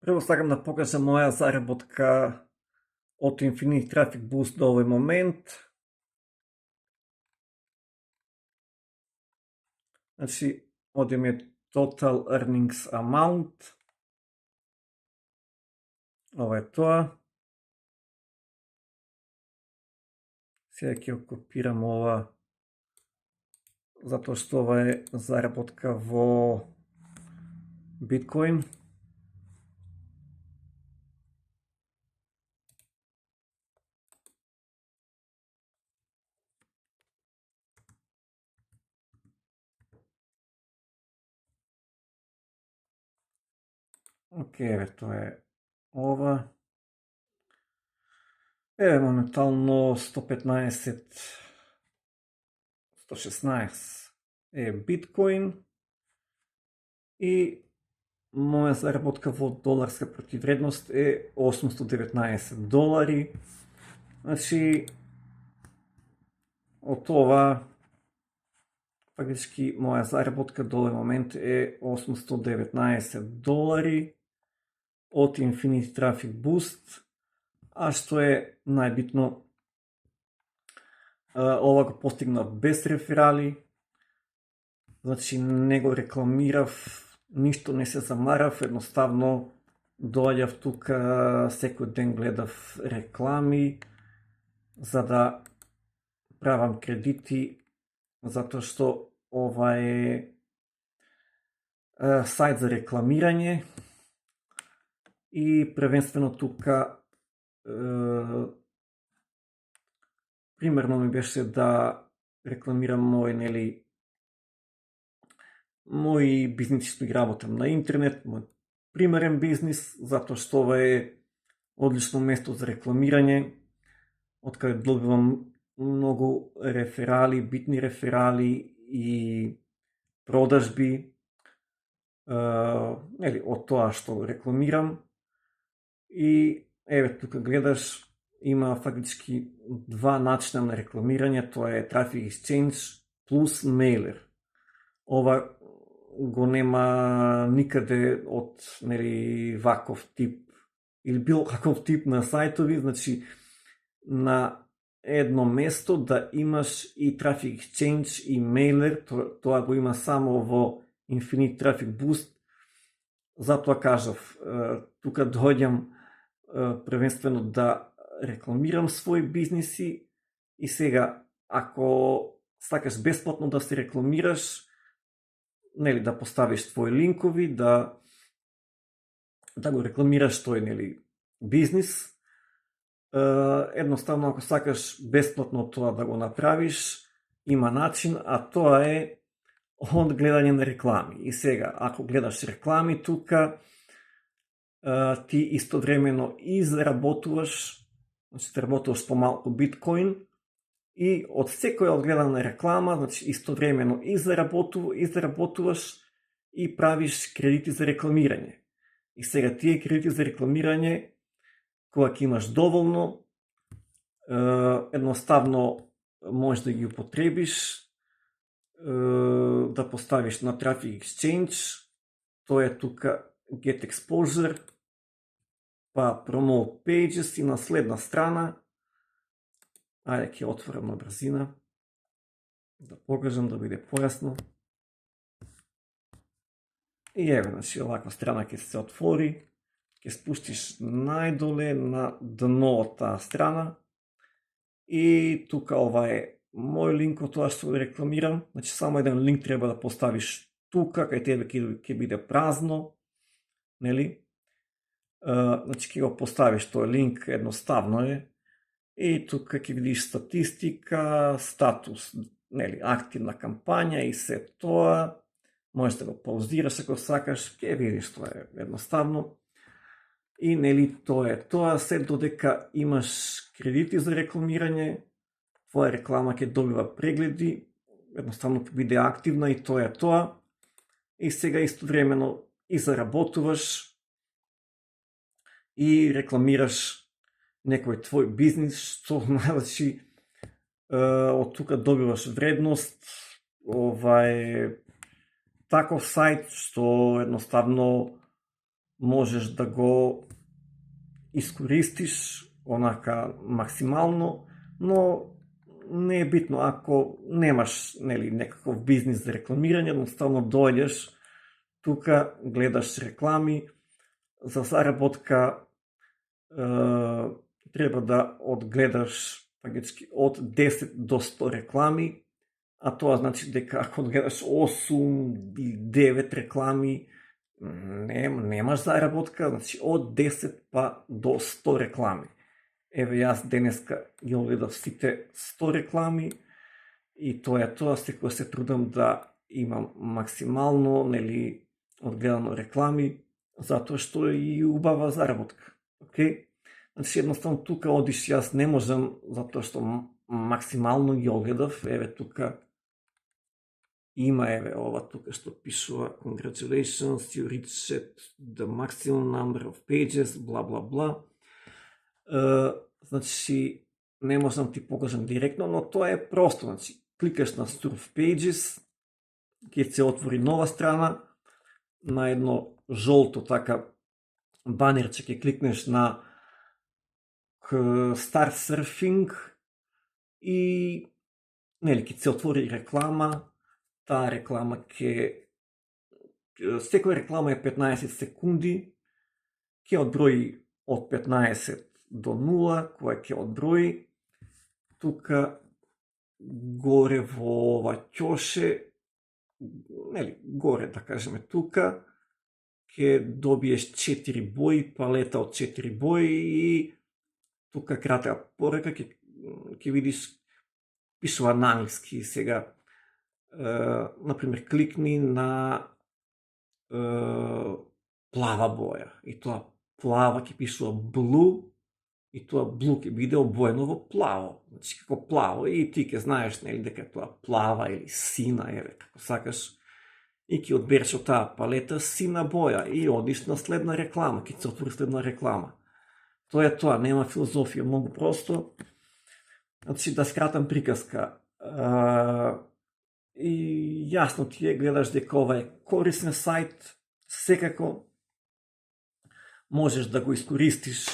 Прво сакам да покажам моја заработка од Infinity Traffic Boost до овој момент. Значи, овде ми е Total Earnings Amount. Ова е тоа. Сега ќе ја копирам ова, затоа што ова е заработка во Bitcoin. Океј, тоа е ова. Еве моментално 115, 116 е биткоин и моја заработка во доларска противредност е $819. Значи, од ова, фактички моја заработка до овој момент е $819 од Infinity Traffic Boost, а што е најбитно, ова го постигнав без реферали, значи не го рекламирав, ништо не се замарав, едноставно доаѓав тука, секој ден гледав реклами, за да правам кредити, затоа што ова е сајт за рекламирање и првенствено тука примерно ми беше да рекламирам мои бизниси што ги работам на интернет, мој примерен бизнис, затоа што ова е одлично место за рекламирање, од каде добивам многу реферали, битни реферали и продажби, од тоа што рекламирам. И еве тука гледаш, има фактички два начина на рекламирање, тоа е Traffic Exchange плюс Mailer. Ова го нема никаде од ваков тип или било каков тип на сајтови, значи на едно место да имаш и Traffic Exchange и Mailer, тоа го има само во Infinity Traffic Boost. Затоа кажав, тука доаѓам првенствено да рекламирам своји бизниси и сега, ако сакаш бесплатно да се рекламираш, да поставиш твои линкови, да го рекламираш тој бизнис, едноставно ако сакаш бесплатно тоа да го направиш, има начин, а тоа е од гледање на реклами. И сега, ако гледаш реклами тука, ти истовремено и заработуваш, значи работуваш помалку биткоин и од секоја одгледана реклама, значи истовремено и заработуваш и правиш кредити за рекламирање. И сега тие кредити за рекламирање, кога ќе имаш доволно, едноставно можеш да ги употребиш, да поставиш на Traffic Exchange, тоа е тука Get Exposure, па Promote Pages и на следна страна, ајде ќе отворам на брзина, да покажам, да биде појасно. И еве, значи, оваква страна ќе се отвори, ќе спуштиш најдоле на дно од таа страна и тука ова е мој линк од тоа што рекламирам, значи само еден линк треба да поставиш тука, кај тебе ќе биде празно, нели? Значи ќе го поставиш тој линк, едноставно е, и тука ќе видиш статистика, статус, нели, активна кампања и се тоа, можеш да го паузираш ако сакаш, ќе видиш, тоа е едноставно. И нели тоа е тоа, се додека имаш кредити за рекламирање, твоја реклама ќе добива прегледи, едноставно ќе биде активна и тоа е тоа. И сега истовремено и заработуваш и рекламираш некој твој бизнис, што значи од тука добиваш вредност. Ова е таков сајт што едноставно можеш да го искористиш онака максимално, но не е битно ако немаш некаков бизнис за рекламирање, едноставно дојдеш тука, гледаш реклами, за заработка треба да одгледаш фактички од 10 до 100 реклами, а тоа значи дека ако одгледаш 8 или 9 реклами, немаш заработка, значи од 10 па до 100 реклами. Еве јас денеска ги огледав сите 100 реклами и тоа е тоа, секој се трудам да имам максимално одгледано реклами, затоа што е и убава заработка. Океј? Значи едноставно тука одиш, јас не можам, затоа што максимално ги огледав. Еве тука има, еве ова тука што пишува congratulations, you reached the maximum number of pages, бла бла бла. Значи не можам ти покажам директно, но тоа е просто. Значи кликаш на Surf Pages, ќе се отвори нова страна, на едно жолто така банерче ќе кликнеш на Start Surfing и ќе се отвори реклама. Таа реклама секоја реклама е 15 секунди, ќе одброи од 15 до 0, која ќе одброи. Тука горе во ова ќоше, горе да кажеме тука, ќе добиеш 4 бои, палета од 4 бои и тука кратка порека ќе видиш, пишува на англиски сега. Например, кликни на плава боја и тоа плава ќе пишува blue и тоа blue ќе биде обоено во плаво, значи како плаво и ти ќе знаеш дека тоа плава или сина, еве како сакаш, и ќе одбереш од таа палета сина боја и одиш на следна реклама, ќе се отвори следна реклама. Тоа е тоа, нема филозофија, многу просто. Значи да скратам приказка, и јасно ти е, гледаш дека ова е корисен сајт, секако можеш да го искористиш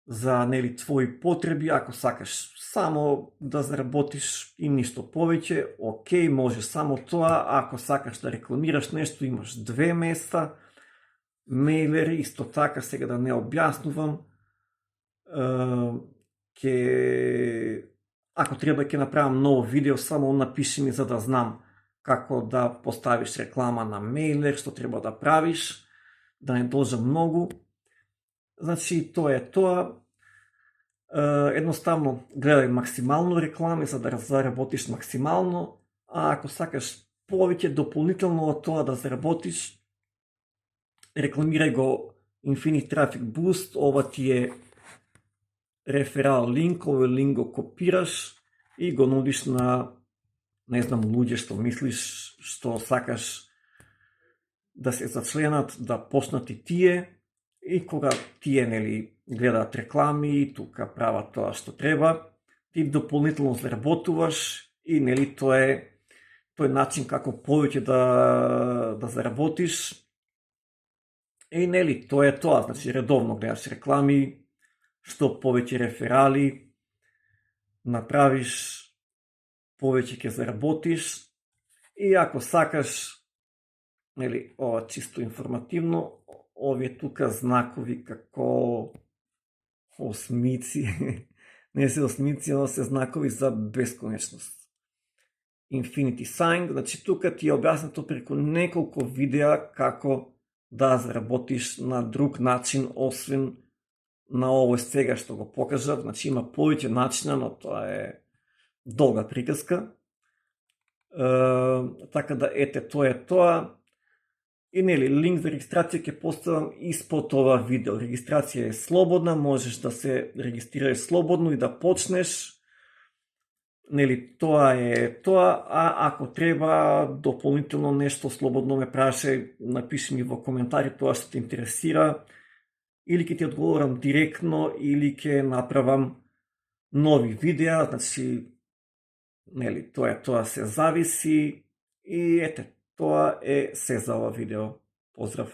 за твои потреби, ако сакаш само да заработиш и ништо повеќе, окей, може само тоа. Ако сакаш да рекламираш нешто, имаш две места, мейлер, исто така, сега да не објаснувам, ако треба ќе направам ново видео, само напиши ми за да знам како да поставиш реклама на мейлер, што треба да правиш, да не должам многу. Значи, тоа е тоа. Едноставно, гледај максимално реклами за да заработиш максимално, а ако сакаш повеќе дополнително од тоа да заработиш, рекламирај го Infinite Traffic Boost, ова ти е реферал линк, овој линк го копираш и го нудиш на, не знам, луѓе што мислиш, што сакаш да се зачленат, да почнат и тие, и кога тие гледаат реклами и тука прават тоа што треба, ти дополнително заработуваш и тоа е начин како повеќе да заработиш. И тоа е тоа, значи редовно гледаш реклами, што повеќе реферали направиш, повеќе ќе заработиш. И ако сакаш, ова чисто информативно, овие тука знакови како осмици, не се осмици, но се знакови за бесконечност. Infinity Sign, значи тука ти е објаснато преку неколку видеа како да заработиш на друг начин, освен на овој сега што го покажав. Значи има повеќе начина, но тоа е долга приказка. Така да, ете, тоа е тоа. И линк за регистрација ќе поставам испод ова видео. Регистрација е слободна, можеш да се регистрираш слободно и да почнеш. Тоа е тоа, а ако треба дополнително нешто, слободно ме прашај, напиши ми во коментари тоа што те интересира, или ќе ти одговорам директно, или ќе направам нови видеа. Значи, тоа се зависи и ете, тоа е се за ова видео. Поздрав!